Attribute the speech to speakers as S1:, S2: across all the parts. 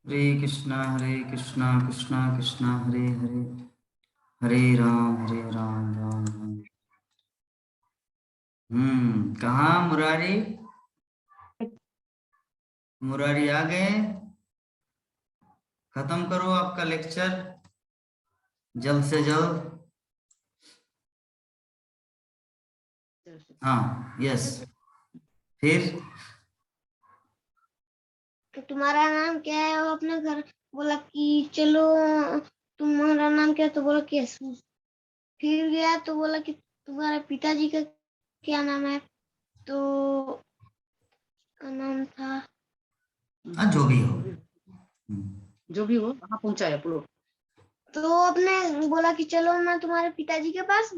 S1: हरे कृष्णा कृष्णा कृष्णा हरे हरे, हरे राम राम राम। कहाँ मुरारी? मुरारी आ गए? खत्म करो आपका लेक्चर जल्द से जल्द। हाँ यस। फिर
S2: तो तुम्हारा नाम क्या है? वो अपने घर बोला कि चलो। तुम्हारा नाम क्या है? तो बोला कि यसूस। फिर गया तो बोला कि तुम्हारे पिताजी का क्या नाम है? तो नाम था
S1: जो भी हो,
S3: जो भी हो, कहाँ पहुंचा है पूरा?
S2: तो अपने बोला कि चलो मैं तुम्हारे पिताजी के पास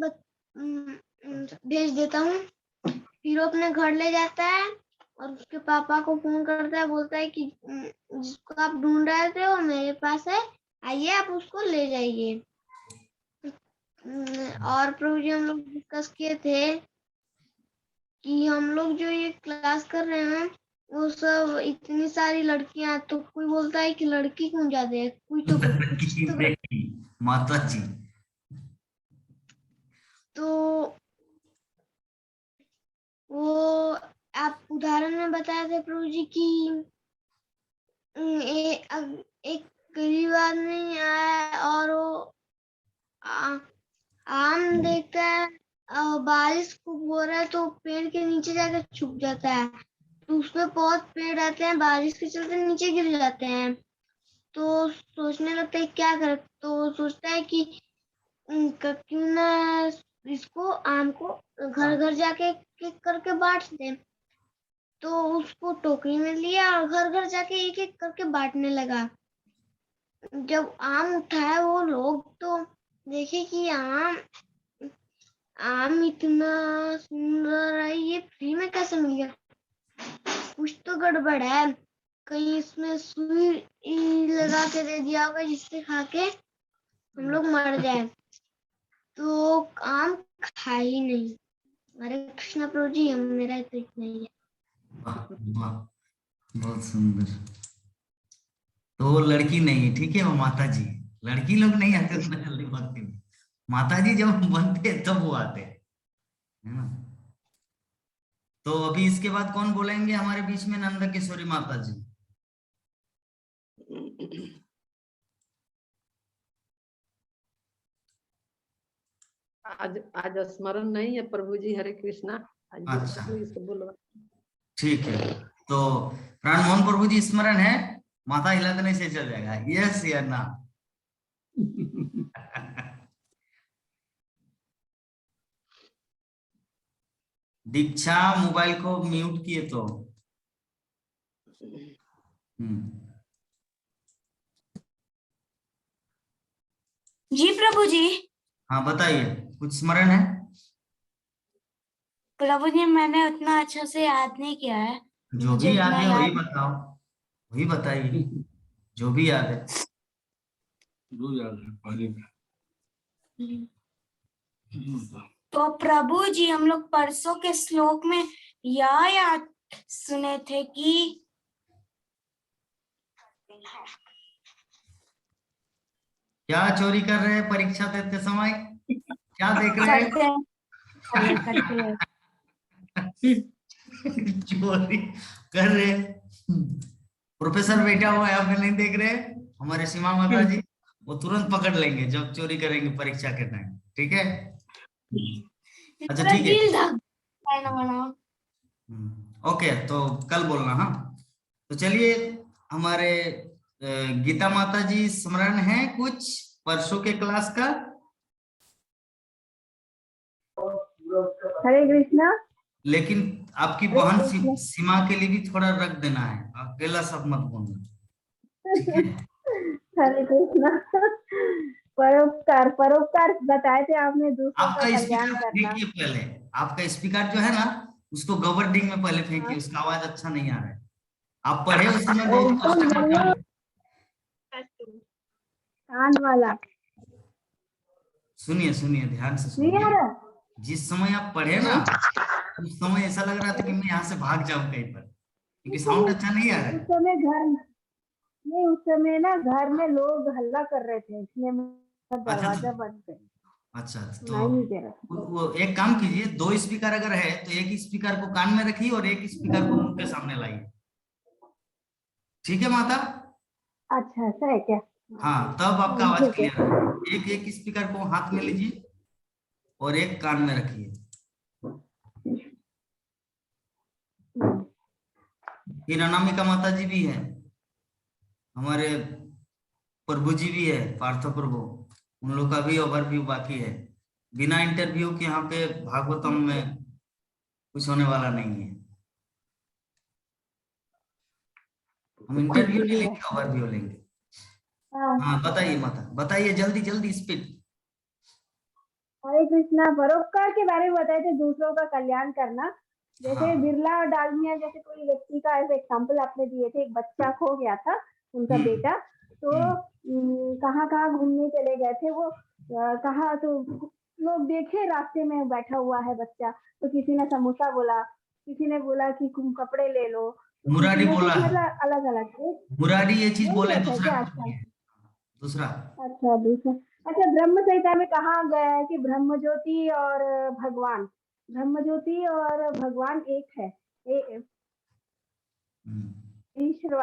S2: भेज देता हूँ। फिर वो अपने घर ले जाता है और उसके पापा को फोन करता है, बोलता है कि जिसको आप ढूंढ रहे थे वो मेरे पास है, आइए आप उसको ले जाइए। और प्रभु जी हम लोग डिस्कस किए थे कि हम लोग जो ये क्लास कर रहे हैं वो सब इतनी सारी लड़कियां, तो कोई बोलता है कि लड़की क्यों ज्यादा है, कोई तो कुछ तो
S1: माता जी।
S2: तो वो आप उदाहरण में बताए थे प्रभु जी की एक गरीब आदमी आया और वो आम देखता है, बारिश खूब हो रहा है तो पेड़ के नीचे जाकर छुप जाता है। तो उसमें बहुत पेड़ रहते हैं, बारिश के चलते नीचे गिर जाते हैं। तो सोचने लगता है क्या करे, तो सोचता है कि क्यों ना इसको आम को घर घर जाके एक एक करके बांट दे। तो उसको टोकरी में लिया और घर घर जाके एक एक करके बांटने लगा। जब आम उठाया वो लोग तो देखे कि आम इतना सुंदर है, ये फ्री में कैसे मिल गया? कुछ तो गड़बड़ है, कहीं इसमें सुई लगा के दे दिया होगा जिससे खा के हम लोग मर जाए। तो आम खा ही नहीं। हरे कृष्णा प्रभु जी, हम मेरा तो इतना ही है।
S1: वाह, बहुत सुंदर। तो वो लड़की नहीं है, ठीक है, वो माता जी। लड़की लोग नहीं आते उतना जल्दी भक्ति में, माता जी जब बनते हैं तब वो आते हैं, है ना। तो अभी इसके बाद कौन बोलेंगे हमारे बीच में? नंदा किशोरी माता जी।
S3: आज आज स्मरण नहीं है प्रभु जी, हरे कृष्णा।
S1: अच्छा
S3: बोलो।
S1: ठीक है, तो प्राण मोहन प्रभु जी स्मरण है, माथा हिला देने से चल जाएगा, यस या ना? दीक्षा मोबाइल को म्यूट किए तो।
S2: जी प्रभु जी।
S1: हाँ बताइए, कुछ स्मरण है?
S2: प्रभु जी मैंने उतना अच्छा से याद नहीं किया है,
S1: जो
S2: मुझे
S1: भी याद
S2: उतना
S1: है वही
S2: याद।
S1: बताओ, वही बताइए, जो भी याद है।
S4: जो याद है पहले में।
S2: तो प्रभु जी हम लोग परसों के श्लोक में यह याद सुने थे कि
S1: क्या चोरी कर रहे हैं परीक्षा देते समय? क्या देख रहे हैं?
S2: करते हैं।
S1: चोरी कर रहे हैं। प्रोफेसर बैठा हुआ है, आप नहीं देख रहे? हमारे सीमा माता जी वो तुरंत पकड़ लेंगे जब चोरी करेंगे परीक्षा के टाइम, ठीक है? अच्छा ठीक है, ओके, तो कल बोलना। हाँ तो चलिए, हमारे गीता माता जी स्मरण है कुछ परसों के क्लास का?
S5: हरे कृष्णा।
S1: लेकिन आपकी बहन सीमा के लिए भी थोड़ा रख देना है, अकेला सब मत बोलना, ठीक है?
S5: हरे कृष्णा। परोपकार परोपकार बताए थे आपने, दूसरों का
S1: आपका
S5: कल्याण
S1: स्पीकर
S5: करना।
S1: फेंकिए पहले, आपका स्पीकर जो है ना उसको गवर्डिंग में पहले फेंकिए,
S5: हाँ।
S1: उसका आवाज अच्छा नहीं आ रहा है। आप पढ़े उस समय बहुत कष्ट करके,
S5: कान वाला
S1: सुनिए सुनिए ध्यान से
S5: नहीं आ
S1: सुनिए।
S5: रहा।
S1: जिस समय आप पढ़े ना उस समय ऐसा लग रहा था कि मैं यहाँ से भाग जाऊं कहीं पर, क्योंकि साउंड अच्छा नहीं आ रहा
S5: उस
S1: है।
S5: समय घर नहीं, उस समय ना घर में लोग हल्ला कर रहे थे, इसलिए मैं
S1: अच्छा
S5: दरवाजा बंद कर
S1: अच्छा तो
S5: सुनाई नहीं दे रहा था।
S1: वो एक काम कीजिए, 2 स्पीकर अगर है तो एक स्पीकर को कान में रखिए और एक स्पीकर को मुंह के सामने लाइए। ठीक है माता?
S5: अच्छा, ऐसा है क्या?
S1: हाँ, तब आपका आवाज
S5: ठीक है।
S1: क्लियर है। एक एक स्पीकर को हाथ में लीजिए और एक कान में रखिए। फिर अनामिका माता जी भी है, हमारे प्रभु जी भी है, पार्थ प्रभु, उन लोग का भी ओवरव्यू बाकी है। बिना इंटरव्यू के यहाँ पे भागवतम में कुछ होने वाला नहीं है। हम इंटरव्यू नहीं लेंगे, ओवरव्यू लेंगे।
S5: हाँ,
S1: हाँ बताइए माता, बताइए जल्दी जल्दी स्पीड।
S5: हरे कृष्णा। परोपकार के बारे में बताए थे, दूसरों का कल्याण करना। जैसे
S1: हाँ।
S5: बिरला और डालमिया जैसे कोई व्यक्ति का ऐसे एग्जाम्पल आपने दिए थे, एक बच्चा खो गया था, उनका बेटा, तो कहाँ कहाँ घूमने चले गए थे वो, कहाँ तो लोग देखे रास्ते में बैठा हुआ है बच्चा, तो किसी ने समोसा बोला, किसी ने बोला कि तुम कपड़े ले लो, तो
S1: मुरारी
S5: किसी ने
S1: बोला
S5: कुछ,
S1: है,
S5: मतलब अलग अलग थे।
S1: मुरारी ये चीज
S5: बोल
S1: बोले,
S5: दिया था
S1: दूसरा
S5: क्या
S1: कुछ
S5: आजकल?
S1: बोलिए। दूसरा
S5: अच्छा, दूसरा। अच्छा, ब्रह्म संहिता में कहा गया है कि ब्रह्म ज्योति और भगवान, ब्रह्म ज्योति और भगवान एक है, ईश्वर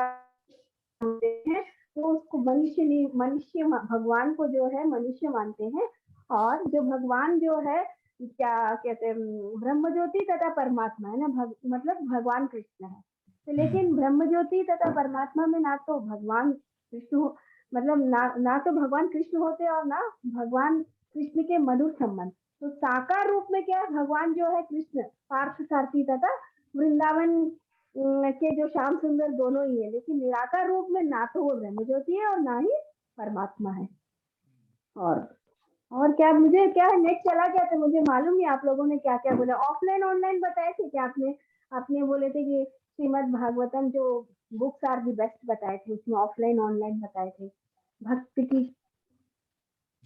S5: मानते हैं, वो उसको मनुष्य नहीं, मनुष्य भगवान को जो है मनुष्य मानते हैं। और जो भगवान जो है, क्या कहते हैं, ब्रह्म ज्योति तथा परमात्मा है ना, मतलब भगवान कृष्ण है। तो लेकिन ब्रह्म ज्योति तथा परमात्मा में ना तो भगवान कृष्ण, मतलब ना तो भगवान कृष्ण होते और ना भगवान कृष्ण के मधुर संबंध। तो साकार रूप में क्या है, भगवान जो है कृष्ण, पार्थ सारथी तथा वृंदावन के जो श्याम सुंदर दोनों ही है, लेकिन निराकार रूप में ना तो वो ब्रह्म ज्योति है और ना ही परमात्मा है। और क्या, मुझे क्या है, नेट चला गया तो मुझे मालूम नहीं आप लोगों ने क्या क्या बोला। ऑफलाइन ऑनलाइन बताए थे क्या आपने? आपने बोले थे कि श्रीमद भागवतम जो बुक्स आर दी बेस्ट बताए थे, उसमें ऑफलाइन ऑनलाइन बताए थे भक्ति की,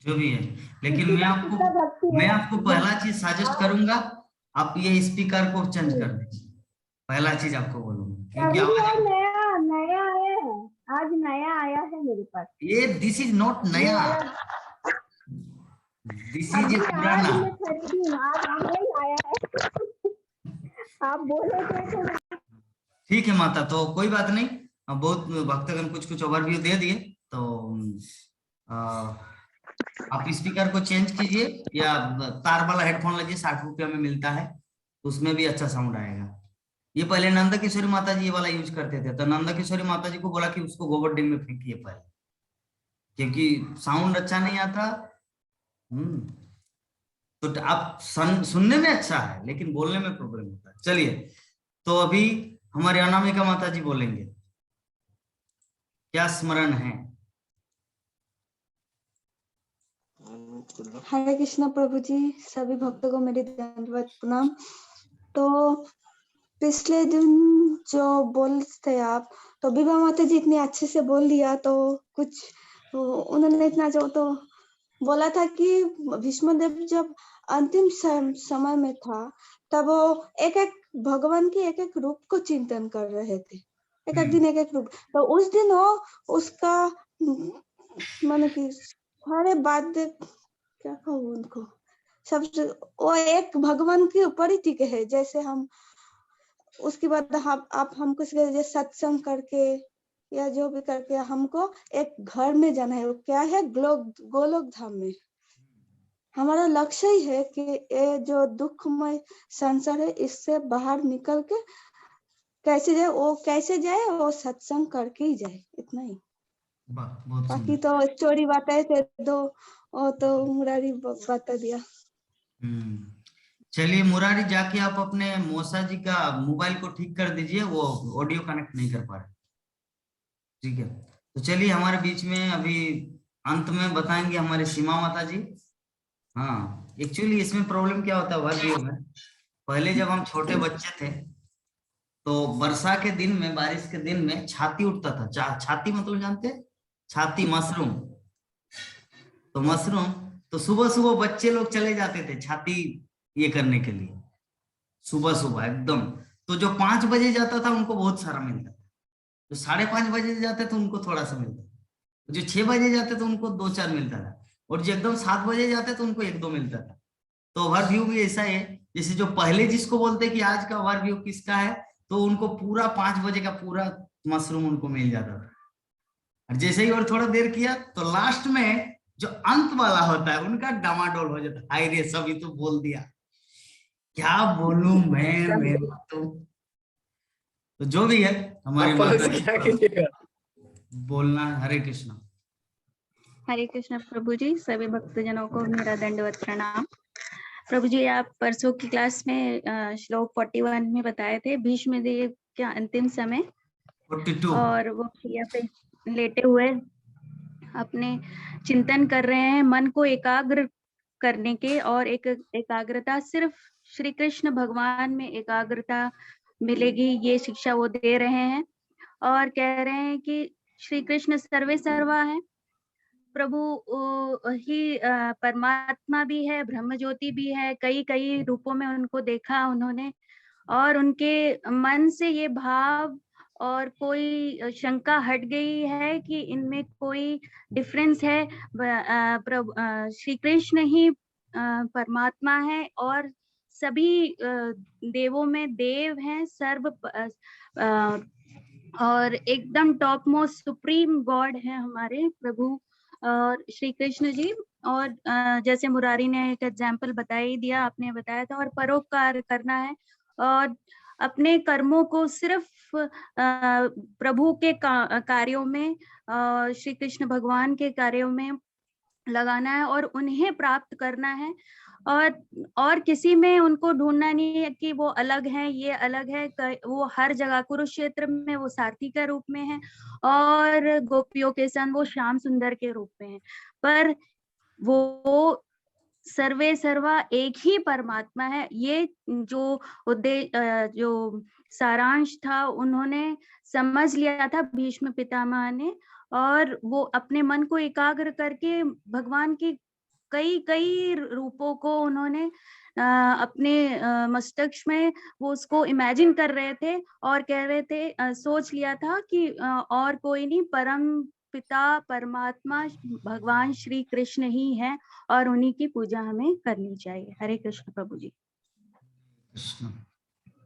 S1: जो भी है, लेकिन
S5: कितना कितना भक्ति
S1: मैं
S5: है।
S1: आपको पहला चीज सजेस्ट करूंगा, आप ये स्पीकर को चेंज कर दीजिए। पहला चीज आपको बोलूंगा, क्योंकि
S5: अभी
S1: आवाज
S5: और नया नया आया है, आज नया आया है मेरे पास
S1: ये दिस इज नॉट
S5: ये
S1: नया,
S5: वाला।
S1: दिस इज
S5: अभी
S1: ए
S5: आज
S1: पुराना।
S5: मैं खरीदी हूँ, आज ऑनलाइन आया है। आप बोले थे तो
S1: ठीक है माता, तो कोई बात नहीं। अब बहुत भक्तगण कुछ कुछ ओवरव्यू दे दिए, तो आ, आप स्पीकर को चेंज कीजिए या तार वाला हेडफोन लीजिए, 60 रुपया में मिलता है, उसमें भी अच्छा साउंड आएगा। ये पहले नंदा किशोरी माता जी ये वाला यूज करते थे, तो नंदा किशोरी माता जी को बोला कि उसको गोबर डिंग में फेंकिए पहले, क्योंकि साउंड अच्छा नहीं आता। तो आप सुनने में अच्छा है लेकिन बोलने में प्रॉब्लम होता है। चलिए, तो अभी हमारे अनामिका माता जी बोलेंगे, क्या स्मरण है?
S6: हरे कृष्णा प्रभु जी, सभी भक्तों को मेरी दंडवत प्रणाम। तो पिछले दिन जो बोल थे आप, तो विभा माता जी इतने अच्छे से बोल दिया, तो कुछ तो उन्होंने इतना जो तो बोला था कि भीष्मदेव जब अंतिम समय में था, तब वो एक एक भगवान के एक एक रूप को चिंतन कर रहे थे, एक एक दिन एक एक रूप। तो उस दिन वो उसका माने कि सारे बात क्या कहूँ उनको, सबसे वो एक भगवान के ऊपर ही टिके है। जैसे हम उसके बाद आप हमको सत्संग करके या जो भी करके हमको एक घर में जाना है, वो क्या है, गोलोक धाम में। हमारा लक्ष्य ही है कि ये जो दुखमय संसार है, इससे बाहर निकल के कैसे जाए, वो सत्संग करके ही जाए, इतना ही।
S1: बहुत
S6: बाकी
S1: सुंदर।
S6: तो चोरी बातें थे तो मुरारी बता दिया।
S1: चलिए मुरारी, जाके आप अपने मौसा जी का मोबाइल को ठीक कर दीजिए, वो ऑडियो कनेक्ट नहीं कर पा रहे। ठीक है, तो चलिए हमारे बीच में अभी अंत में बताएंगे हमारे सीमा माता जी। हाँ, एक्चुअली इसमें प्रॉब्लम क्या होता है वर्ग में, पहले जब हम छोटे बच्चे थे तो वर्षा के दिन में, बारिश के दिन में छाती उठता था। छाती मतलब जानते हैं? छाती, मशरूम। तो मशरूम, तो सुबह सुबह बच्चे लोग चले जाते थे छाती ये करने के लिए, सुबह सुबह एकदम। तो जो 5 बजे जाता था उनको बहुत सारा मिलता था, जो 5:30 बजे जाते तो उनको थोड़ा सा मिलता था, जो 6 बजे जाते तो उनको 2-4 मिलता था, और जो एकदम 7 बजे जाते तो उनको 1-2 मिलता था। तो ओवरव्यू भी ऐसा है, जैसे जो पहले जिसको बोलते कि आज का ओवरव्यू किसका है, तो उनको पूरा 5 बजे का पूरा मशरूम उनको मिल जाता था। और जैसे ही और थोड़ा देर किया तो लास्ट में जो अंत वाला होता है उनका डामाडोल हो जाता है। हाय रे, सभी तो बोल दिया, क्या बोलूं मैं, मेरा तो जो भी है हमारी माता जी
S7: क्या कीजिएगा?
S1: बोलना। हरे कृष्णा।
S8: हरे कृष्ण प्रभु जी, सभी भक्तजनों को मेरा दंडवत प्रणाम। प्रभु जी, आप परसों की क्लास में श्लोक 41 में बताए थे भीष्म देव के अंतिम समय,
S1: 42।
S8: और वो क्रिया पे लेटे हुए अपने चिंतन कर रहे हैं, मन को एकाग्र करने के, और एक एकाग्रता सिर्फ श्री कृष्ण भगवान में एकाग्रता मिलेगी, ये शिक्षा वो दे रहे हैं। और कह रहे हैं कि श्री कृष्ण सर्वे सर्वा है, प्रभु ही परमात्मा भी है, ब्रह्म ज्योति भी है, कई कई रूपों में उनको देखा उन्होंने, और उनके मन से ये भाव और कोई शंका हट गई है कि इनमें कोई डिफरेंस है। प्रभु श्री कृष्ण ही परमात्मा है, और सभी देवों में देव हैं, और एकदम टॉप मोस्ट सुप्रीम गॉड है हमारे प्रभु और श्री कृष्ण जी। और जैसे मुरारी ने एक एग्जाम्पल बता ही दिया, आपने बताया था, और परोपकार करना है, और अपने कर्मों को सिर्फ प्रभु के कार्यों में, श्री कृष्ण भगवान के कार्यों में लगाना है, और उन्हें प्राप्त करना है, और किसी में उनको ढूंढना नहीं है कि वो अलग है, ये अलग है। वो हर जगह, कुरुक्षेत्र में वो सारथी के रूप में है, और गोपियों के संग वो श्याम सुंदर के रूप में है, पर वो सर्वे सर्वा एक ही परमात्मा है। ये जो जो सारांश था उन्होंने समझ लिया था भीष्म पितामह ने, और वो अपने मन को एकाग्र करके भगवान की कई कई रूपों को उन्होंने अपने मस्तिष्क में वो उसको इमेजिन कर रहे थे, और कह रहे थे, सोच लिया था कि और कोई नहीं, परम पिता परमात्मा भगवान श्री कृष्ण ही है, और उन्हीं की पूजा हमें करनी चाहिए। हरे कृष्ण प्रभु जी।
S1: कृष्ण,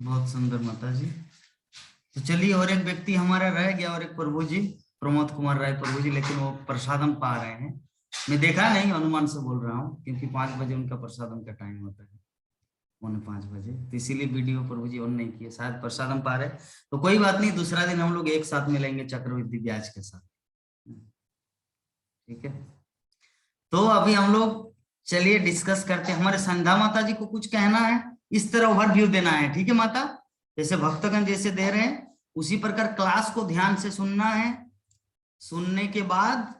S1: बहुत सुंदर माता जी। तो चलिए, और एक व्यक्ति हमारा रह गया, और एक प्रभु जी, प्रमोद कुमार राय प्रभु जी, लेकिन वो प्रसादम पा रहे हैं। मैं देखा नहीं, अनुमान से बोल रहा हूँ, क्योंकि 5 बजे उनका प्रसादम का टाइम होता है, 5 बजे, तो इसीलिए वीडियो प्रभु जी ऑन नहीं किए, शायद प्रसादम पा रहे। तो कोई बात नहीं, दूसरा दिन हम लोग एक साथ मिलेंगे चक्रवृद्धि ब्याज के साथ, ठीक है। तो अभी हम लोग चलिए डिस्कस करते हैं। हमारे संध्या माता जी को कुछ कहना है, इस तरह ओवरव्यू देना है, ठीक है माता, जैसे भक्तगण जैसे दे रहे हैं उसी प्रकार क्लास को ध्यान से सुनना है। सुनने के बाद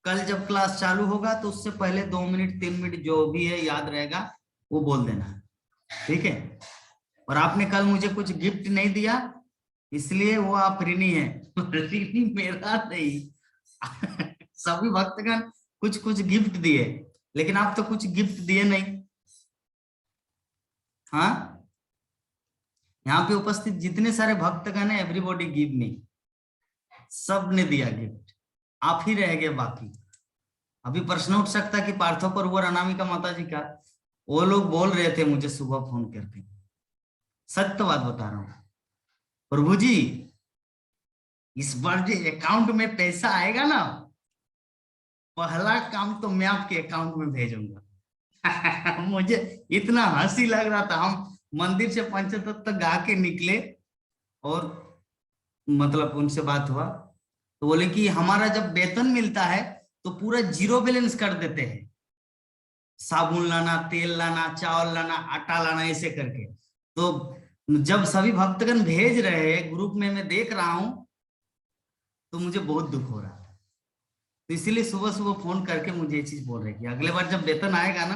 S1: कल जब क्लास चालू होगा तो उससे पहले 2 मिनट 3 मिनट जो भी है याद रहेगा वो बोल देना है, ठीक है। और आपने कल मुझे कुछ गिफ्ट नहीं दिया, इसलिए वो आप ऋणी है। ऋणी मेरा नहीं, सभी भक्तगण कुछ कुछ गिफ्ट दिए, लेकिन आप तो कुछ गिफ्ट दिए नहीं। हाँ, यहाँ पे उपस्थित जितने सारे भक्तगण है, एवरीबॉडी गिव मी, सब ने दिया गिफ्ट, आप ही रह गए बाकी। अभी प्रश्न उठ सकता है कि पार्थो पर वो अनामिका माता जी का, वो लोग बोल रहे थे मुझे सुबह फोन करके, सत्य बात बता रहा हूं, प्रभु जी इस बार जो अकाउंट में पैसा आएगा ना, पहला काम तो मैं आपके अकाउंट में भेजूंगा। मुझे इतना हंसी लग रहा था, हम मंदिर से पंचतत्व गा के निकले, और मतलब उनसे बात हुआ तो बोले कि हमारा जब वेतन मिलता है तो पूरा 0 बैलेंस कर देते हैं, साबुन लाना, तेल लाना, चावल लाना, आटा लाना, ऐसे करके। तो जब सभी भक्तगण भेज रहे हैं ग्रुप में, मैं देख रहा हूं, तो मुझे बहुत दुख हो रहा था। तो इसीलिए सुबह सुबह फोन करके मुझे ये चीज बोल रहे कि अगले बार जब वेतन आएगा ना,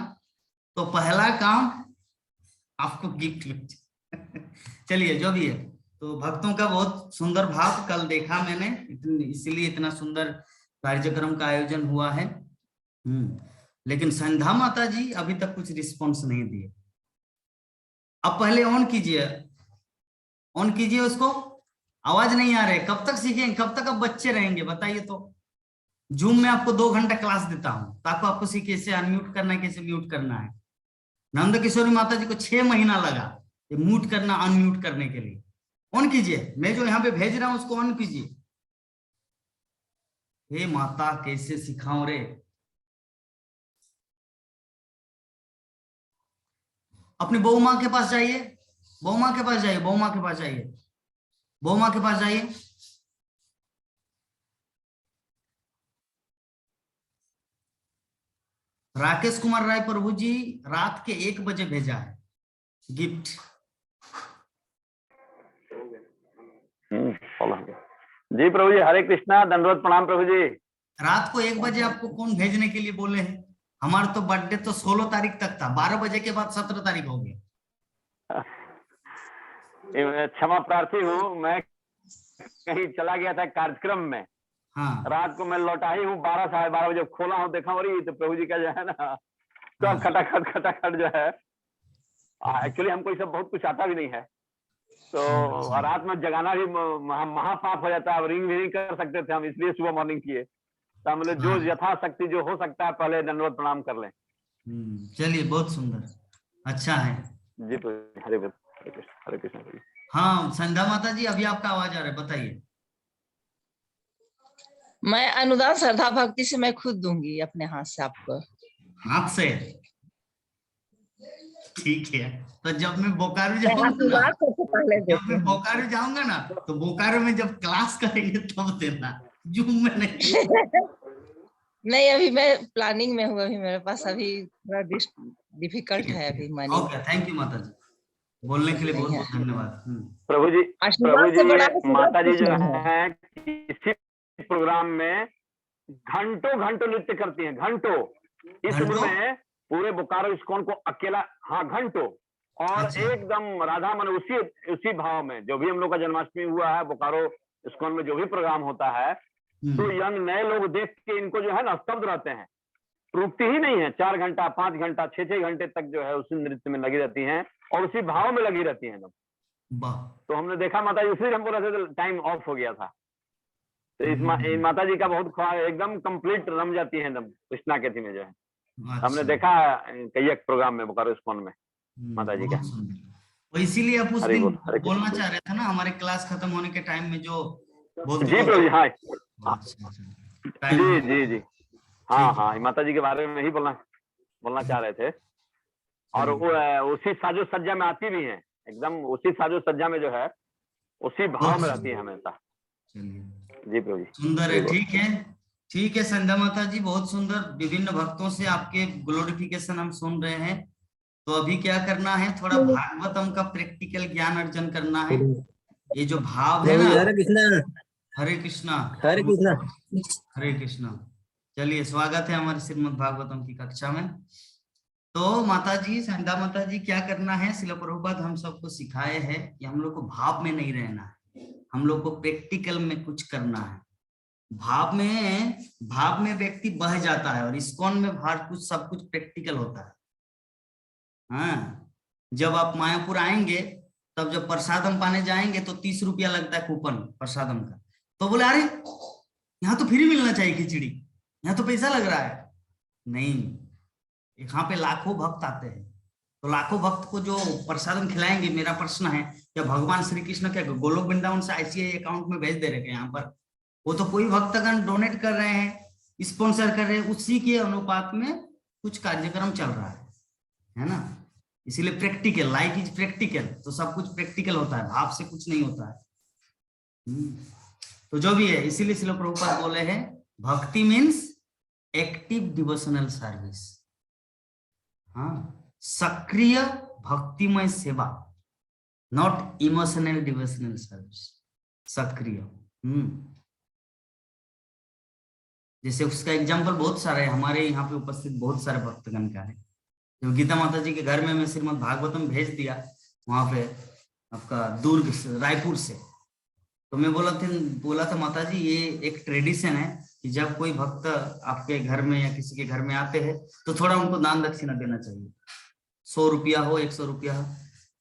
S1: तो पहला काम आपको गिफ्ट। चलिए, जो भी है, तो भक्तों का बहुत सुंदर भाव कल देखा मैंने, इसीलिए इतना सुंदर कार्यक्रम का आयोजन हुआ है। लेकिन संध्या माता जी अभी तक कुछ रिस्पॉन्स नहीं दिए। अब पहले ऑन कीजिए उसको, आवाज नहीं आ रही, कब तक सीखेंगे, कब तक अब बच्चे रहेंगे बताइए तो। जूम में आपको 2 घंटा क्लास देता हूं ताकि आपको सीखे कैसे अनम्यूट करना है, कैसे म्यूट करना है। नंद किशोरी माता जी को 6 महीना लगा ये म्यूट करना अनम्यूट करने के लिए। ऑन कीजिए, मैं जो यहाँ पे भेज रहा हूँ उसको ऑन कीजिए। हे माता कैसे सिखाऊं रे। अपनी बहू माँ के पास जाइए, बहू माँ के पास जाइए, बहू माँ के पास जाइए, बहू माँ के पास जाइए। राकेश कुमार राय प्रभु जी रात के 1 बजे भेजा है गिफ्ट।
S7: जी प्रभु जी, हरे कृष्णा, दंडवत प्रणाम प्रभु जी।
S1: रात को 1 बजे आपको कौन भेजने के लिए बोले हैं? हमारा तो बर्थडे तो 16 तारीख तक था, 12 बजे के बाद 17 तारीख हो गया।
S7: क्षमा प्रार्थी हूँ, मैं कहीं चला गया था कार्यक्रम में।
S1: हाँ।
S7: रात को मैं लौटा ही हूँ 12 साढ़े 12 बजे, खोला हूँ देखा और तो प्रभु जी का जो है ना सब खटाखट जो है। एक्चुअली हमको ये सब बहुत कुछ आता भी नहीं है, तो रात में जगाना भी महापाप हो जाता है। रिंग भी नहीं कर सकते थे हम, इसलिए सुबह मॉर्निंग किए। तो हम लोग जो यथाशक्ति जो हो सकता है पहले दंडवत प्रणाम कर लें।
S1: चलिए, बहुत सुंदर, अच्छा है
S7: जी हरे कृष्ण, हरे कृष्ण।
S1: हाँ संध्या माता जी, अभी आपका आवाज आ रहा है, बताइए।
S9: मैं अनुदान श्रद्धा भक्ति से मैं खुद दूंगी अपने हाथ से आपको। हाथ से?
S1: ठीक है, तो जब मैं बोकारो जाऊंगा ना तो बोकारो में जब क्लास करेंगे तब देना, जूम में नहीं।
S9: नहीं, अभी मैं प्लानिंग में हूँ, अभी मेरे पास अभी थोड़ा डिफिकल्ट है अभी मनी।
S1: ओके, थैंक यू माता जी, बोलने के लिए बहुत बहुत धन्यवाद।
S7: प्रभु जी माता जी जो है इसी प्रोग्राम में घंटों घंटों नृत्य करती हैं, घंटों। इस उम्र में पूरे बोकारो इस्कॉन को अकेला, हाँ घंटों, और एकदम राधा मन उसी भाव में। जो भी हम लोग का जन्माष्टमी हुआ है बोकारो इस्कॉन में, जो भी प्रोग्राम होता है, तो यंग नए लोग देख के इनको जो है ना स्तब्ध रहते हैं, रुकती ही नहीं है। 4 घंटा 5 घंटा 6 घंटे तक जो है उसी नृत्य में लगी रहती हैं और उसी भाव में लगी रहती हैं। तो हमने देखा माता जी, उसी हमको टाइम ऑफ हो गया था। तो इस माता जी का बहुत एकदम कंप्लीट रम जाती है एकदम कृष्णा के थी में जो है। हमने देखा कई एक प्रोग्राम में बोकारो इस्कॉन में माता जी का।
S1: तो इसीलिए आप उस दिन बोलना चाह रहे थे ना, हमारे क्लास खत्म होने के टाइम में जो
S7: जी प्रभु जी, हाँ जी हाँ माता जी के बारे में ही बोलना चाह रहे थे। और वो उसी साजो सज्जा में आती भी है, एकदम उसी साजो सज्जा में जो है उसी भाव में रहती है हमेशा। जी प्रभु जी,
S1: सुंदर है। ठीक है संध्या माता जी, बहुत सुंदर। विभिन्न भक्तों से आपके ग्लोरिफिकेशन हम सुन रहे हैं। तो अभी क्या करना है, थोड़ा भागवतम का प्रैक्टिकल ज्ञान अर्जन करना है। ये जो भाव है ना,
S10: हरे कृष्णा
S1: हरे कृष्णा
S10: हरे कृष्णा
S1: हरे कृष्णा। चलिए, स्वागत है हमारे श्रीमद् भागवतम की कक्षा में। तो माता जी, संध्या माता जी, क्या करना है, श्रील प्रभुपाद हम सबको सिखाए हैं कि हम लोग को भाव में नहीं रहना है, हम लोग को प्रैक्टिकल में कुछ करना है। भाव में व्यक्ति बह जाता है, और इस्कॉन में सब कुछ प्रैक्टिकल होता है। हाँ, जब आप मायापुर आएंगे, तब जब प्रसादम पाने जाएंगे तो 30 रुपया लगता है कूपन प्रसादम का। तो बोले अरे यहाँ तो फ्री मिलना चाहिए खिचड़ी, यहाँ तो पैसा लग रहा है। नहीं, यहाँ पे लाखों भक्त आते हैं, तो लाखों भक्त को जो प्रसादम खिलाएंगे, मेरा प्रश्न है क्या भगवान श्री कृष्ण क्या गोलोक वृंदावन से ICICI अकाउंट में भेज दे रहे हैं यहाँ पर? वो तो कोई भक्तगण डोनेट कर रहे हैं, स्पॉन्सर कर रहे हैं, उसी के अनुपात में कुछ कार्यक्रम चल रहा है ना। इसीलिए प्रैक्टिकल, लाइफ इज प्रैक्टिकल, तो सब कुछ प्रैक्टिकल होता है, भाव से कुछ नहीं होता है। तो जो भी है, इसीलिए श्रील प्रभुपाद बोले हैं भक्ति मीन्स एक्टिव डिवोशनल सर्विस। हाँ, सक्रिय भक्तिमय सेवा, नॉट इमोशनल डिवोशनल सर्विस, सक्रिय। जैसे उसका एग्जाम्पल बहुत सारा है, हमारे यहाँ पे उपस्थित बहुत सारे भक्तगण का है। जो गीता माता जी के घर में मैं श्रीमद् भागवतम भेज दिया, वहां पे आपका दुर्ग रायपुर से, तो मैं बोला था माता जी, ये एक ट्रेडिशन है कि जब कोई भक्त आपके घर में या किसी के घर में आते हैं तो थोड़ा उनको दान दक्षिणा देना चाहिए, 100 रुपया हो 100 रुपया हो।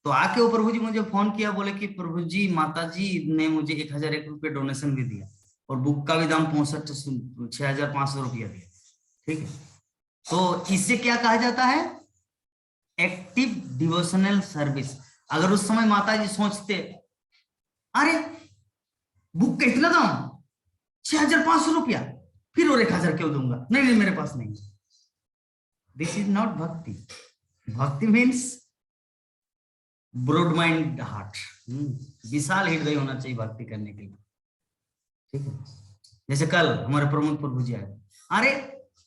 S1: तो आके वो प्रभु जी मुझे फोन किया, बोले कि प्रभु जी माता जी ने मुझे 1001 रुपये डोनेशन भी दिया और बुक का भी दाम 65,500 रुपया दिया। ठीक है, तो इससे क्या कहा जाता है? Active devotional service. अगर उस समय माता जी सोचते अरे बुक का इतना दाम 6500 रुपया, फिर और 1000 क्यों दूंगा, नहीं नहीं मेरे पास नहीं। दिस इज नॉट भक्ति। भक्ति मीन्स ब्रॉड माइंड हार्ट, विशाल हृदय होना चाहिए भक्ति करने के लिए। ठीक है, जैसे कल हमारे प्रमुख प्रभु जी आए, अरे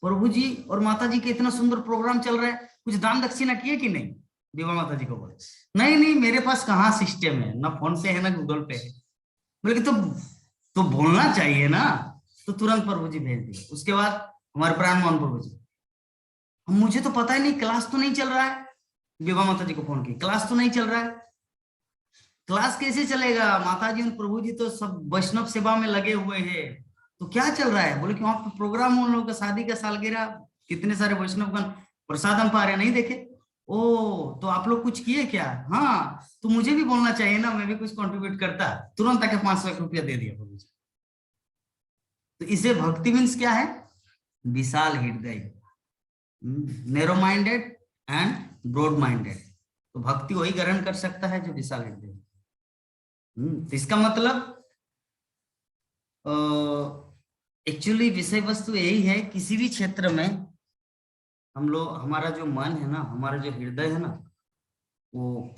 S1: प्रभु जी और माता जी के इतना सुंदर प्रोग्राम चल रहा है, कुछ दान दक्षिणा किए कि नहीं? विवाह माता जी को बोले नहीं नहीं मेरे पास कहाँ सिस्टम है, ना फोन पे है ना गूगल पे है। बोले तो बोलना चाहिए ना। तो तुरंत प्रभु जी भेज दिए। उसके बाद हमारे प्राण मोहन प्रभु जी, मुझे तो पता ही नहीं, क्लास तो नहीं चल रहा है। विवाह माता जी को फोन की, क्लास तो नहीं चल रहा है। क्लास कैसे चलेगा, माता जी और प्रभु जी तो सब वैष्णव सेवा में लगे हुए हैं, तो क्या चल रहा है? बोले कि वहां पर प्रोग्राम उन लोगों का शादी का सालगिरह, कितने सारे वैष्णवगण प्रसाद हम पा रहे नहीं देखे। ओ तो आप लोग कुछ किए क्या? हाँ तो मुझे भी बोलना चाहिए ना, मैं भी कुछ कंट्रीब्यूट करता। तुरंत आके 500 रुपया दे दिया प्रभु जी। तो इसे भक्ति मीन्स क्या है? विशाल हृदय, narrow minded and broad minded. तो भक्ति वही ग्रहण कर सकता है जो विशाल हृदय। तो इसका मतलब एक्चुअली विषय वस्तु यही है, किसी भी क्षेत्र में हम लोग, हमारा जो मन है ना, हमारा जो हृदय है ना, वो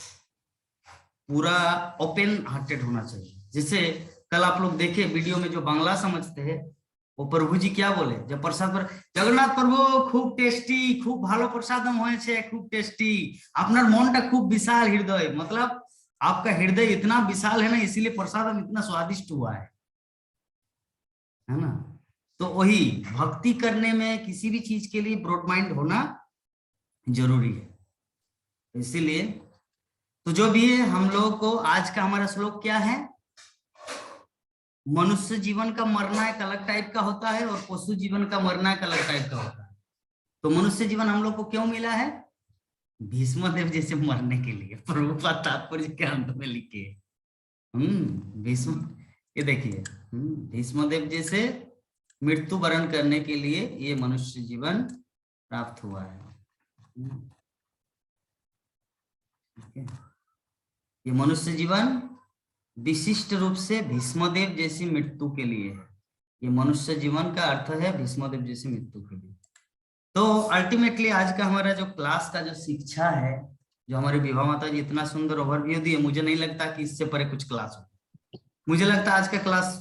S1: पूरा ओपन हार्टेड होना चाहिए। जैसे कल आप लोग देखे वीडियो में, जो बांग्ला समझते हैं वो प्रभु जी क्या बोले जब प्रसाद पर, जगन्नाथ प्रभु खूब टेस्टी, खूब भालो प्रसादम होए छे, खूब टेस्टी, अपना मनटा खूब विशाल हृदय, मतलब आपका हृदय इतना विशाल है ना, इसीलिए प्रसादम इतना स्वादिष्ट हुआ है ना। तो वही भक्ति करने में किसी भी चीज के लिए ब्रॉड माइंड होना जरूरी है। इसीलिए तो जो भी है, हम लोगों को आज का हमारा श्लोक क्या है? मनुष्य जीवन का मरना एक अलग टाइप का होता है और पशु जीवन का मरना एक अलग टाइप का होता है। तो मनुष्य जीवन हम लोग को क्यों मिला है? भीष्मदेव जैसे मरने के लिए। प्रभुपाद तात्पर्य के अंत में लिखे भीष्म, ये देखिए भीष्मदेव जैसे मृत्यु वरण करने के लिए ये मनुष्य जीवन प्राप्त हुआ है। ये मनुष्य जीवन विशिष्ट रूप से भीष्मदेव जैसी मृत्यु के लिए है। ये मनुष्य जीवन का अर्थ है भीष्मदेव जैसी मृत्यु के लिए। तो अल्टीमेटली आज का हमारा जो क्लास का जो शिक्षा है, जो हमारे विभा माता जी इतना सुंदर ओवरव्यू दिए, मुझे नहीं लगता कि इससे परे कुछ क्लास हो। मुझे लगता है आज का क्लास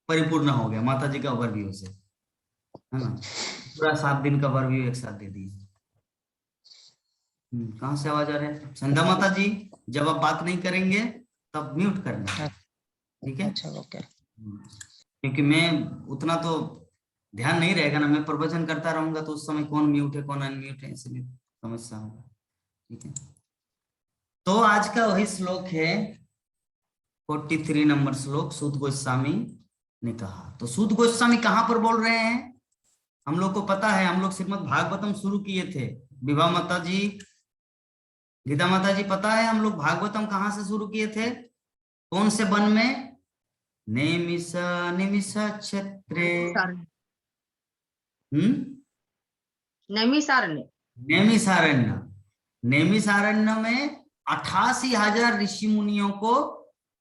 S1: परिपूर्ण हो गया माता जी का ओवरव्यू से, है ना। पूरा 7 दिन का ओवरव्यू एक साथ दे दिए। कहाँ से आवाज आ रहा है? संध्या माता जी, जब आप बात नहीं करेंगे तब म्यूट करना, ठीक है?
S9: अच्छा ओके।
S1: क्योंकि मैं उतना तो ध्यान नहीं रहेगा ना, मैं प्रवचन करता रहूंगा तो उस समय कौन म्यूट है कौन अनम्यूट है, इसलिए समस्या होगा। ठीक है, तो आज का वही श्लोक है 43 नंबर श्लोक, सूत गोस्वामी ने कहा। तो सूत गोस्वामी कहाँ पर बोल रहे हैं? हम लोग को पता है, हम लोग श्रीमद् भागवतम शुरू किए थे। विभा माता जी, गीता माता जी, पता है हम लोग भागवतम कहाँ से शुरू किए थे? कौन से वन में? निमिष क्षेत्रे, नैमिषारण्य। नैमिषारण्य में 88,000 ऋषि मुनियों को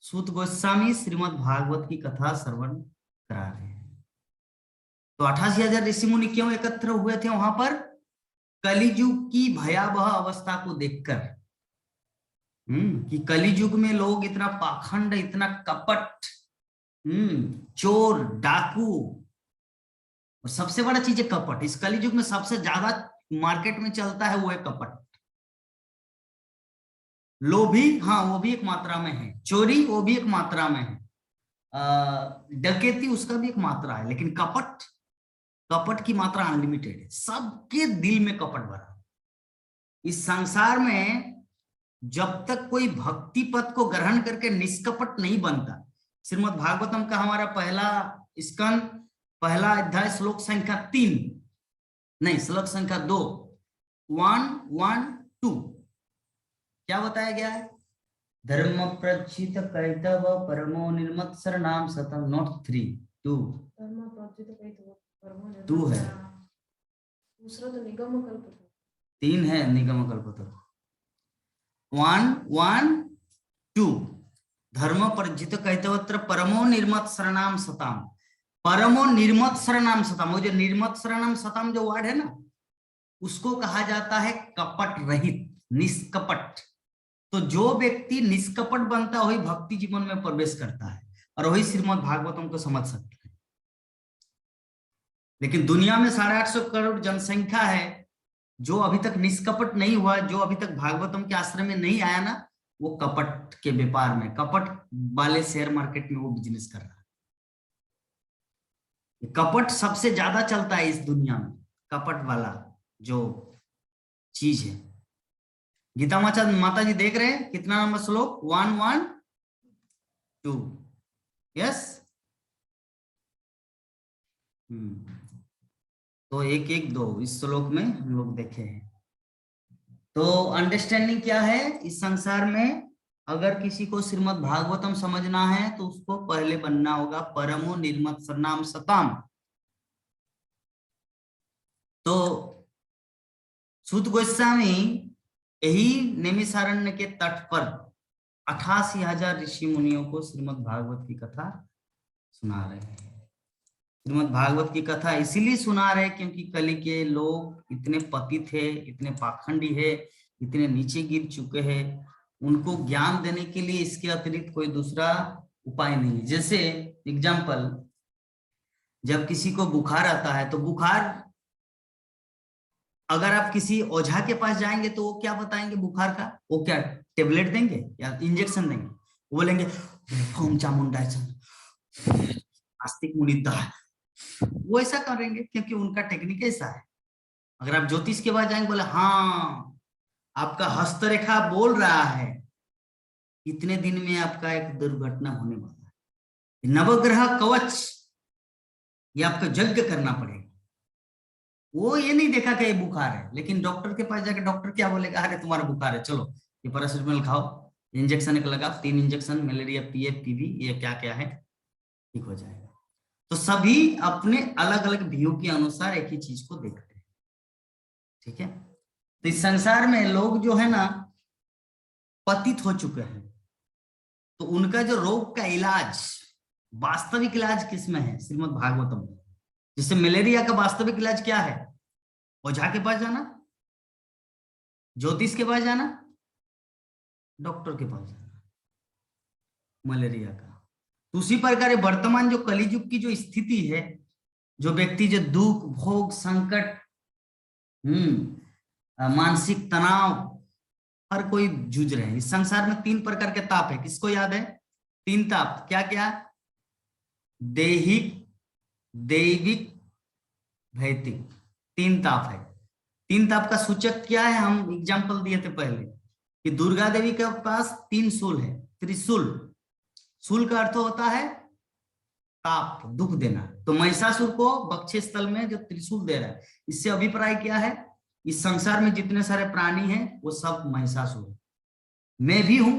S1: सूत गोस्वामी श्रीमद् भागवत की कथा श्रवण करा रहे हैं। तो 88,000 ऋषि मुनि क्यों एकत्र हुए थे वहां पर? कलियुग की भयावह अवस्था को देखकर, कि कलियुग में लोग इतना पाखंड, इतना कपट, चोर, डाकू, और सबसे बड़ा चीज है कपट। इस कलियुग में सबसे ज्यादा मार्केट में चलता है वो है कपट। लोभी, हाँ वो भी एक मात्रा में है, चोरी वो भी एक मात्रा में है, डकैती उसका भी एक मात्रा है, लेकिन कपट, कपट की मात्रा अनलिमिटेड है। सबके दिल में कपट भरा। इस संसार में जब तक कोई भक्ति पथ को ग्रहण करके निष्कपट नहीं बनता, श्रीमद् भागवतम का हमारा पहला स्कंद, पहला अध्याय, श्लोक संख्या 3 नहीं, श्लोक संख्या 2, 1, 1, 2 क्या बताया गया है? धर्म प्रचित कैतव परमो निर्मत्सर नाम सतम। नोट 3 2 2 है,
S10: दूसरा तो निगम कल्प
S1: 3 है निगम कल्पतरु। 1 1 2 धर्म प्रजित कैतवत्र परमो निर्मत्सर नाम सताम। परमो निर्मत्सर नाम सताम, वो जो निर्मत्सर नाम सताम जो वर्ड है ना, उसको कहा जाता है कपट रहित, निष्कपट। तो जो व्यक्ति निष्कपट बनता है वही भक्ति जीवन में प्रवेश करता है और वही श्रीमद् भागवतम को समझ सकता है। लेकिन दुनिया में 850 करोड़ जनसंख्या है, जो अभी तक निष्कपट नहीं हुआ, जो अभी तक भागवतम के आश्रम में नहीं आया ना, वो कपट के व्यापार में, कपट वाले शेयर मार्केट में वो बिजनेस कर रहा है। कपट सबसे ज्यादा चलता है इस दुनिया में, कपट वाला जो चीज है। गीता माता जी देख रहे हैं कितना नंबर श्लोक? 1 1 2 यस। तो 1 1 2 इस श्लोक में हम लोग देखे हैं। तो अंडरस्टैंडिंग क्या है इस संसार में? अगर किसी को श्रीमद् भागवतम समझना है तो उसको पहले बनना होगा परमो निर्मत्सर नाम सताम। तो सूत गोस्वामी यही नैमिषारण्य के तट पर 88,000 ऋषि मुनियों को श्रीमद् भागवत की कथा सुना रहे हैं। श्रीमद् भागवत की कथा इसीलिए सुना रहे क्योंकि कली के लोग इतने पतित है, इतने पाखंडी है, इतने नीचे गिर चुके हैं, उनको ज्ञान देने के लिए इसके अतिरिक्त कोई दूसरा उपाय नहीं है। जैसे एग्जाम्पल, जब किसी को बुखार आता है तो बुखार अगर आप किसी ओझा के पास जाएंगे तो वो क्या बताएंगे बुखार का? वो क्या टेबलेट देंगे या इंजेक्शन देंगे? वो बोलेंगे ओम चामुंडा आस्तिक मुनिदा, वो ऐसा करेंगे क्योंकि उनका टेक्निक ऐसा है। अगर आप ज्योतिष के पास जाएंगे, बोले हाँ आपका हस्तरेखा बोल रहा है इतने दिन में आपका एक दुर्घटना होने वाला है, नवग्रह कवच, ये आपको यज्ञ करना पड़ेगा। वो ये नहीं देखा कि ये बुखार है, लेकिन डॉक्टर के पास जाकर डॉक्टर क्या बोलेगा? अरे तुम्हारा बुखार है, चलो ये पैरासिटामोल खाओ, इंजेक्शन एक लगाओ, 3 इंजेक्शन, मलेरिया पीएफ पीवी ये क्या क्या है, ठीक हो जाएगा। तो सभी अपने अलग अलग व्यू के अनुसार एक ही चीज को देखते हैं, ठीक है। तो इस संसार में लोग जो है ना पतित हो चुके हैं, तो उनका जो रोग का इलाज, वास्तविक इलाज किसमें है? श्रीमद् भागवतम में। जैसे मलेरिया का वास्तविक इलाज क्या है? ओझा के पास जाना, ज्योतिष के पास जाना, डॉक्टर के पास जाना, मलेरिया का। तो उसी प्रकार वर्तमान जो कलियुग की जो स्थिति है, जो व्यक्ति जो दुख भोग संकट मानसिक तनाव हर कोई जूझ रहे हैं। इस संसार में 3 प्रकार के ताप है, किसको याद है? 3 ताप, क्या क्या? दैहिक, दैविक, भौतिक, 3 ताप है। 3 ताप का सूचक क्या है? हम एग्जाम्पल दिए थे पहले कि दुर्गा देवी के पास 3 शूल है, त्रिशूल। शूल का अर्थ होता है ताप, दुख देना। तो महिषासुर को बक्षे स्थल में जो त्रिशूल दे रहा है, इससे अभिप्राय क्या है? इस संसार में जितने सारे प्राणी हैं वो सब महिषासुर है। मैं भी हूं,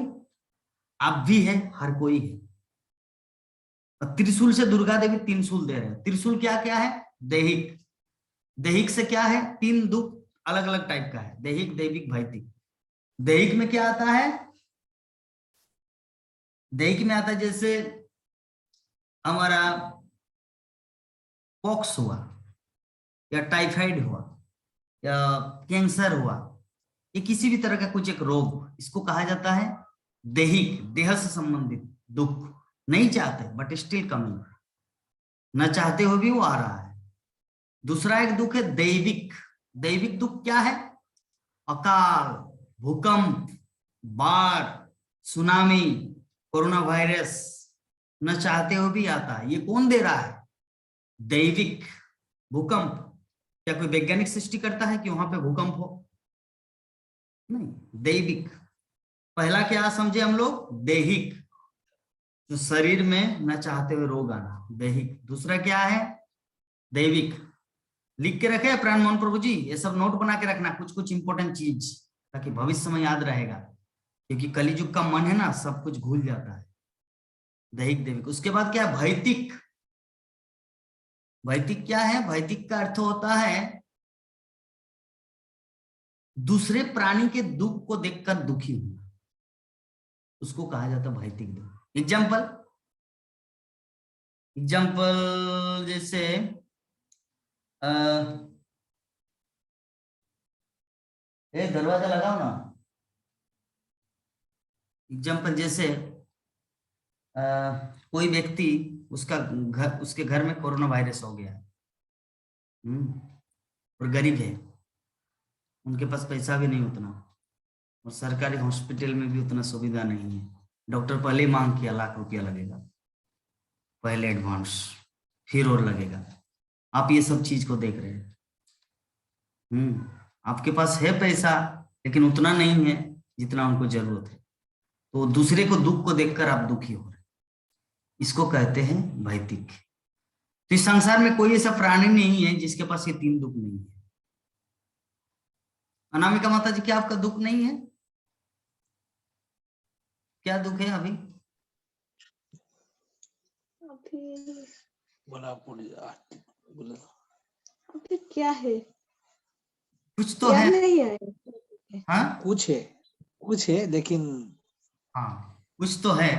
S1: आप भी है, हर कोई है। त्रिशूल से दुर्गा देवी 3 शूल दे रहे हैं। त्रिशूल क्या क्या है? दैहिक, दैहिक से क्या है? 3 दुख अलग अलग टाइप का है, दैहिक, दैविक, भौतिक। दैहिक में क्या आता है? दैहिक में आता है जैसे हमारा पॉक्स हुआ या टाइफाइड हुआ या कैंसर हुआ, ये किसी भी तरह का कुछ एक रोग, इसको कहा जाता है दैहिक, देह से संबंधित दुख। नहीं चाहते बट स्टिल कमिंग, न चाहते हुए भी वो आ रहा है। दूसरा एक दुख है दैविक। दैविक दुख क्या है? अकाल, भूकंप, बाढ़, सुनामी, कोरोना वायरस, न चाहते हुए भी आता है। ये कौन दे रहा है? दैविक। भूकंप क्या कोई वैज्ञानिक सृष्टि करता है कि वहां पे भूकंप हो? नहीं, दैविक। पहला क्या समझे हम लोग? दैहिक, जो शरीर में न चाहते हुए रोग आना, दैहिक। दूसरा क्या है? दैविक। लिख के रखे प्राण मोहन प्रभु जी, ये सब नोट बना के रखना, कुछ कुछ इंपॉर्टेंट चीज, ताकि भविष्य में याद रहेगा। क्योंकि कलिजुग का मन है ना, सब कुछ भूल जाता है, दैहिक दैविक। उसके बाद क्या है? भौतिक। भौतिक क्या है? भौतिक का अर्थ होता है दूसरे प्राणी के दुख को देखकर दुखी होना, उसको कहा जाता है भौतिक दुख। एग्जाम्पल जैसे दरवाजा लगाओ ना। एग्जाम्पल जैसे कोई व्यक्ति, उसके घर में कोरोना वायरस हो गया, और गरीब है, उनके पास पैसा भी नहीं उतना, और सरकारी हॉस्पिटल में भी उतना सुविधा नहीं है। डॉक्टर पहले मांग किया लाख रुपया लगेगा, पहले एडवांस, फिर और लगेगा। आप ये सब चीज को देख रहे हैं। आपके पास है पैसा, लेकिन उतना नहीं है जितना उनको जरूरत है, तो दूसरे को दुख को देखकर आप दुखी हो रहे हैं, इसको कहते हैं भौतिक। तो इस संसार में कोई ऐसा प्राणी नहीं है जिसके पास ये तीन दुख नहीं है। अनामिका माता जी, क्या आपका दुख नहीं है? क्या दुख है अभी?
S6: अभी क्या है?
S1: कुछ तो है।
S6: नहीं है।
S1: हाँ,
S4: कुछ है लेकिन
S1: हाँ कुछ तो है।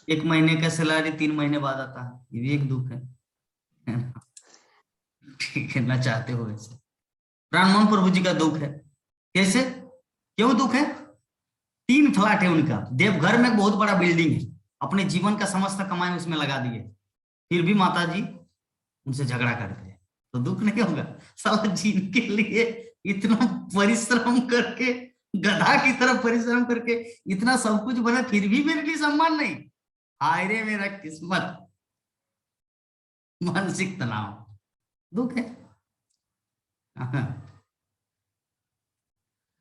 S1: 1 महीने का सैलरी 3 महीने बाद आता है, ये भी एक दुख है ना? ठीक है ना, चाहते हो ऐसे। राममोहन प्रभु जी का दुख है। कैसे, क्यों दुख है? 3 फ्लैट है उनका, देवघर में बहुत बड़ा बिल्डिंग है, अपने जीवन का समस्त कमाई उसमें लगा दिए, फिर भी माता जी उनसे झगड़ा करते हैं, तो दुख नहीं होगा? साला जिनके लिए इतना परिश्रम करके, गधा की तरह परिश्रम करके इतना सब कुछ बना, फिर भी मेरे लिए सम्मान नहीं। हाय रे मेरा किस्मत। मानसिक तनाव दुख है।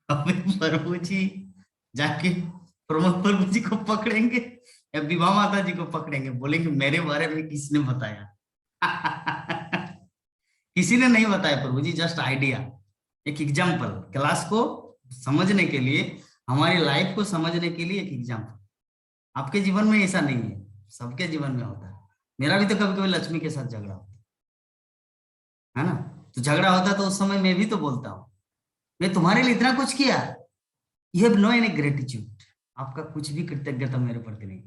S1: अभी प्रभु जी जाके प्रमोद प्रभु जी को पकड़ेंगे या विभा माता जी को पकड़ेंगे, बोलेंगे मेरे बारे में किसने बताया? किसी ने नहीं बताया प्रभु जी, जस्ट आइडिया, एक एग्जाम्पल, क्लास को समझने के लिए, हमारी लाइफ को समझने के लिए एक एग्जाम्पल। आपके जीवन में ऐसा नहीं है, सबके जीवन में होता है। मेरा भी तो कभी कभी लक्ष्मी के साथ झगड़ा होता है ना, तो झगड़ा होता तो उस समय मैं भी तो बोलता हूँ, मैं तुम्हारे लिए इतना कुछ किया, you have no any gratitude, आपका कुछ भी कृतज्ञता मेरे प्रति नहीं।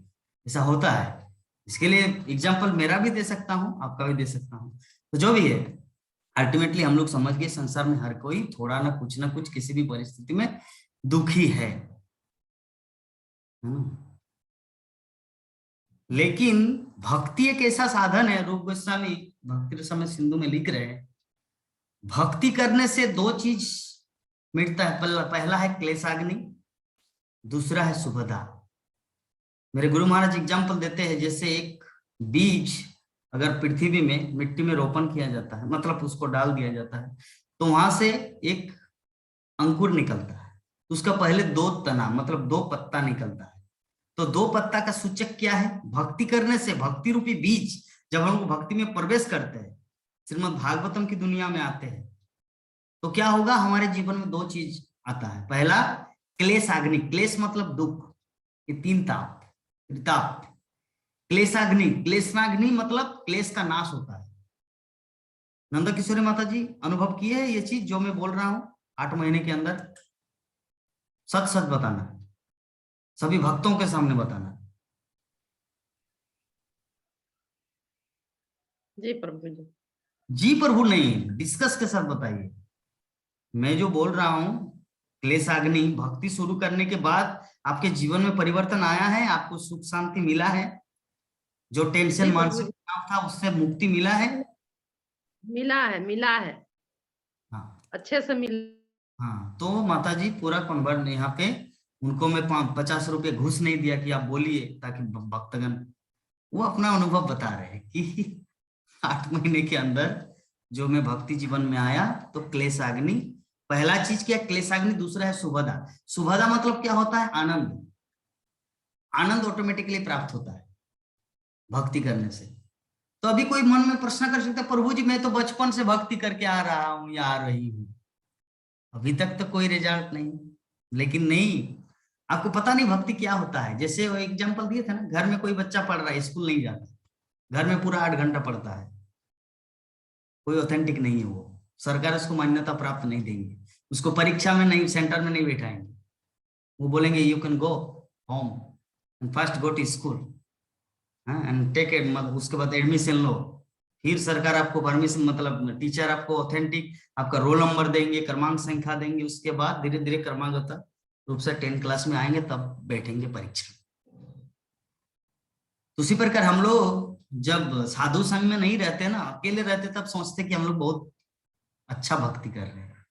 S1: ऐसा होता है। इसके लिए एग्जाम्पल मेरा भी दे सकता हूँ, आपका भी दे सकता हूँ। तो जो भी है, अल्टीमेटली हम लोग समझ गए संसार में हर कोई थोड़ा ना कुछ किसी भी परिस्थिति में दुखी है। लेकिन भक्ति एक ऐसा साधन है, रूप गोस्वामी भक्ति रसमय सिंधु में लिख रहे हैं, भक्ति करने से 2 चीज मिटता है। पहला है क्लेशाग्नि, दूसरा है सुभदा। मेरे गुरु महाराज एग्जाम्पल देते हैं, जैसे एक बीज अगर पृथ्वी में मिट्टी में रोपण किया जाता है, मतलब उसको डाल दिया जाता है, तो वहां से एक अंकुर निकलता है, उसका पहले 2 तना मतलब 2 पत्ता निकलता है। तो 2 पत्ता का सूचक क्या है? भक्ति करने से, भक्ति रूपी बीज जब हम लोग भक्ति में प्रवेश करते हैं, श्रीमद् भागवतम की दुनिया में आते हैं, तो क्या होगा? हमारे जीवन में 2 चीज आता है। पहला क्लेशाग्नि, क्लेश मतलब दुख, ये 3 ताप, त्रिताप। क्लेशाग्नि, क्लेशाग्नि मतलब क्लेश का नाश होता है। नंदा किशोरी माता जी अनुभव किए है ये चीज जो मैं बोल रहा हूं 8 महीने के अंदर? सच सच बताना, सभी भक्तों के सामने बताना।
S3: जी प्रभु जी।
S1: जी प्रभु नहीं, डिस्कस के साथ बताइए। मैं जो बोल रहा हूं क्लेशाग्नि, भक्ति शुरू करने के बाद आपके जीवन में परिवर्तन आया है, आपको सुख शांति मिला है, जो टेंशन मानसिक तनाव था उससे मुक्ति मिला है?
S3: मिला है।
S1: हाँ,
S3: अच्छे से मिला।
S1: हाँ, तो माता जी पूरा कन्वर्ट, यहाँ पे उनको मैं 50 रुपए घूस नहीं दिया कि आप बोलिए, ताकि भक्तगण वो अपना अनुभव बता रहे हैं कि 8 महीने के अंदर जो मैं भक्ति जीवन में आया, तो क्लेशाग्नि, पहला चीज क्या? क्लेशाग्नि। दूसरा है सुभदा। सुभदा मतलब क्या होता है? आनंद। आनंद ऑटोमेटिकली प्राप्त होता है भक्ति करने से। तो अभी कोई मन में प्रश्न कर सकता है, प्रभु जी मैं तो बचपन से भक्ति करके आ रहा हूं या आ रही हूँ, अभी तक तो कोई रिजल्ट नहीं, लेकिन नहीं, आपको पता नहीं भक्ति क्या होता है। जैसे वो एग्जांपल दिए थे ना, घर में कोई बच्चा पढ़ रहा है, स्कूल नहीं जाता, घर में पूरा 8 घंटा पढ़ता है, कोई ऑथेंटिक नहीं है वो, सरकार उसको मान्यता प्राप्त नहीं देंगे, उसको परीक्षा में नहीं, सेंटर में नहीं बैठाएंगे, वो बोलेंगे you can go home and first go to school and take it, मतलब उसके बाद एडमिशन लो, फिर सरकार आपको परमिशन, मतलब टीचर आपको ऑथेंटिक आपका रोल नंबर देंगे, क्रमांक संख्या देंगे, उसके बाद धीरे धीरे क्रमांकगत रूप से 10 क्लास में आएंगे, तब बैठेंगे परीक्षा। तो उसी प्रकार हम लोग जब साधु संघ में नहीं रहते ना, अकेले रहते, तब सोचते कि हम लोग बहुत अच्छा भक्ति कर रहे हैं,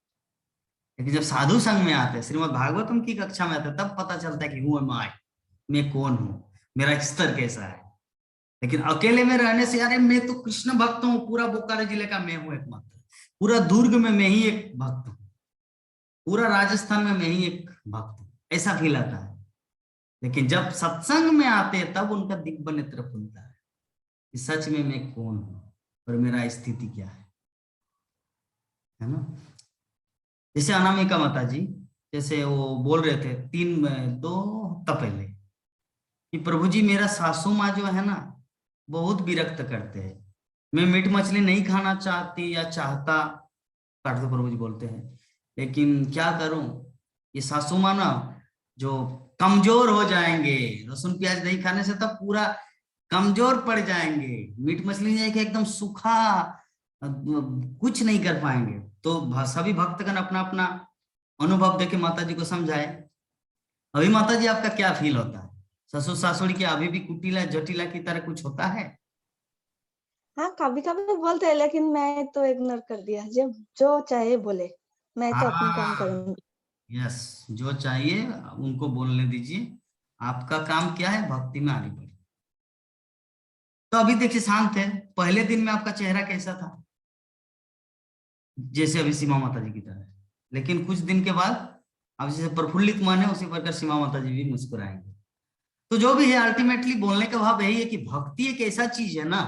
S1: लेकिन जब साधु संघ में आते, श्रीमद् भागवतम की कक्षा में आते, तब पता चलता है कि हूँ मैं कौन हूँ, मेरा स्तर कैसा है। लेकिन अकेले में रहने से, यार मैं तो कृष्ण भक्त हूँ, पूरा बोकारो जिले का मैं हूँ एकमात्र, पूरा दुर्ग में मैं ही एक भक्त हूँ, पूरा राजस्थान में मैं ही एक भक्त हूँ, ऐसा फील आता है। लेकिन जब सत्संग में आते हैं, तब उनका दिव्य नेत्र खुलता है कि सच में मैं कौन हूँ और मेरा स्थिति क्या है ना। जैसे अनामिका माता जी, जैसे वो बोल रहे थे 2 हफ्ता पहले कि प्रभु जी मेरा सासू माँ जो है ना बहुत विरक्त करते हैं, मैं मीट मछली नहीं खाना चाहती या चाहता, काट दो प्रभु जी बोलते हैं, लेकिन क्या करूं, ये सासू माँ ना जो कमजोर हो जाएंगे, लहसुन प्याज नहीं खाने से तब पूरा कमजोर पड़ जाएंगे, मीट मछली नहीं, एकदम सूखा कुछ नहीं कर पाएंगे। तो सभी भक्तगण अपना अपना अनुभव देके माता जी को समझाए। अभी माता जी आपका क्या फील होता है, ससुर सासुरी के अभी भी कुटिला जटिला की तरह कुछ होता है?
S6: हाँ, कभी कभी बोलते हैं, लेकिन मैं तो इग्नोर कर दिया, जब जो चाहे बोले, मैं तो अपनी काम करूंगी।
S1: यस, जो चाहिए उनको बोलने दीजिए, आपका काम क्या है, भक्ति में आगे बढ़िए। तो अभी देखिए शांत है, पहले दिन में आपका चेहरा कैसा था, जैसे अभी सीमा माता जी की तरह, लेकिन कुछ दिन के बाद अब जैसे प्रफुल्लित मन है, उसी प्रकार सीमा माता जी भी मुस्कुराएंगे। तो जो भी है, अल्टीमेटली बोलने का भाव यही है कि भक्ति एक ऐसा चीज है ना,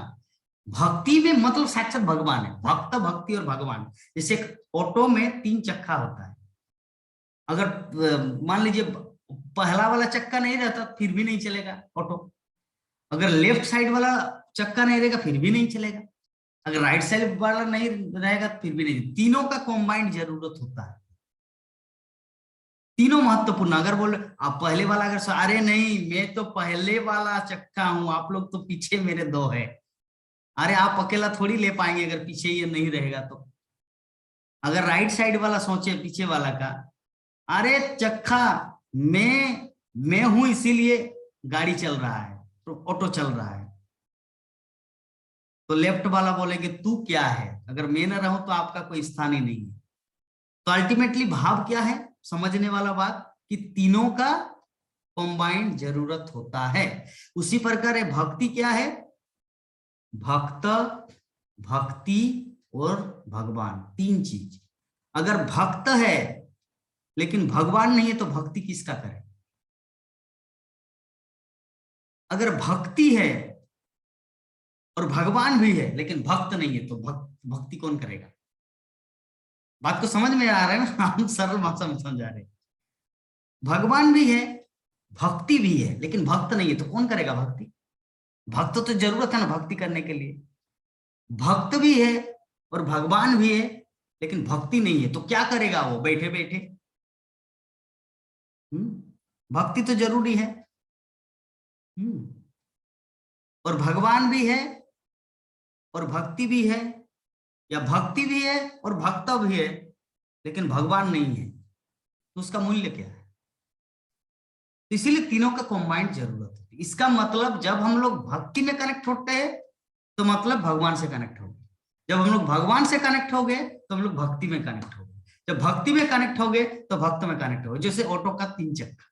S1: भक्ति में मतलब साक्षात भगवान है, भक्त भक्ति और भगवान। जैसे ऑटो में 3 चक्का होता है, अगर मान लीजिए पहला वाला चक्का नहीं रहता फिर भी नहीं चलेगा ऑटो, अगर लेफ्ट साइड वाला चक्का नहीं रहेगा फिर भी नहीं चलेगा, अगर राइट साइड वाला नहीं रहेगा फिर भी नहीं, तीनों का कॉम्बाइंड जरूरत होता है, तीनों महत्वपूर्ण। अगर बोले आप पहले वाला, अगर अरे नहीं मैं तो पहले वाला चक्का हूं, आप लोग तो पीछे मेरे 2 है, अरे आप अकेला थोड़ी ले पाएंगे अगर पीछे ये नहीं रहेगा तो। अगर राइट साइड वाला सोचे पीछे वाला का, अरे चक्का मैं हूं इसीलिए गाड़ी चल रहा है, तो ऑटो चल रहा है, तो लेफ्ट वाला बोलेंगे तू क्या है, अगर मैं ना रहूं तो आपका कोई स्थान ही नहीं है। तो अल्टीमेटली भाव क्या है, समझने वाला बात कि तीनों का कंबाइंड जरूरत होता है। उसी प्रकार भक्ति क्या है, भक्त, भक्ति और भगवान, 3 चीज। अगर भक्त है लेकिन भगवान नहीं है तो भक्ति किसका करे? अगर भक्ति है और भगवान भी है लेकिन भक्त नहीं है तो भक्ति कौन करेगा? बात को समझ में आ रहा है ना, हम सरल भाषा में समझा रहे। भगवान भी है, भक्ति भी है, लेकिन भक्त नहीं है तो कौन करेगा भक्ति? भक्त तो जरूरत है ना भक्ति करने के लिए। भक्त भी है और भगवान भी है लेकिन भक्ति नहीं है तो क्या करेगा वो बैठे बैठे? भक्ति तो जरूरी है। और भगवान भी है और भक्ति भी है, या भक्ति भी है और भक्त भी है लेकिन भगवान नहीं है, तो उसका मूल्य क्या है? तो इसीलिए तीनों का कॉम्बाइंड जरूरत है। इसका मतलब जब हम लोग भक्ति में कनेक्ट होते हैं तो मतलब भगवान से कनेक्ट हो गए, जब हम लोग भगवान से कनेक्ट हो गए तो हम लोग भक्ति में कनेक्ट हो गए, जब भक्ति में कनेक्ट हो गए तो भक्त में कनेक्ट हो गए। जैसे ऑटो का 3 चक्का,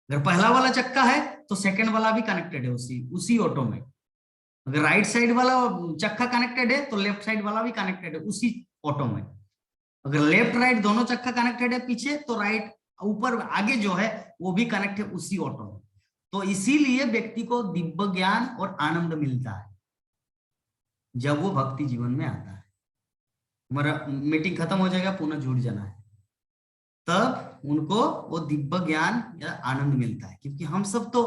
S1: अगर पहला वाला चक्का है तो सेकंड वाला भी कनेक्टेड है उसी ऑटो में, अगर राइट साइड वाला चक्का कनेक्टेड है तो लेफ्ट साइड वाला भी कनेक्टेड है उसी ऑटो में, अगर लेफ्ट राइट दोनों चक्का कनेक्टेड है पीछे तो राइट ऊपर आगे जो है वो भी कनेक्ट है उसी ऑटो में। तो इसीलिए व्यक्ति को दिव्य ज्ञान और आनंद मिलता है जब वो भक्ति जीवन में आता है। हमारा मीटिंग खत्म हो जाएगा, पुनः जुड़ जाना है। तब उनको वो दिव्य ज्ञान या आनंद मिलता है, क्योंकि हम सब तो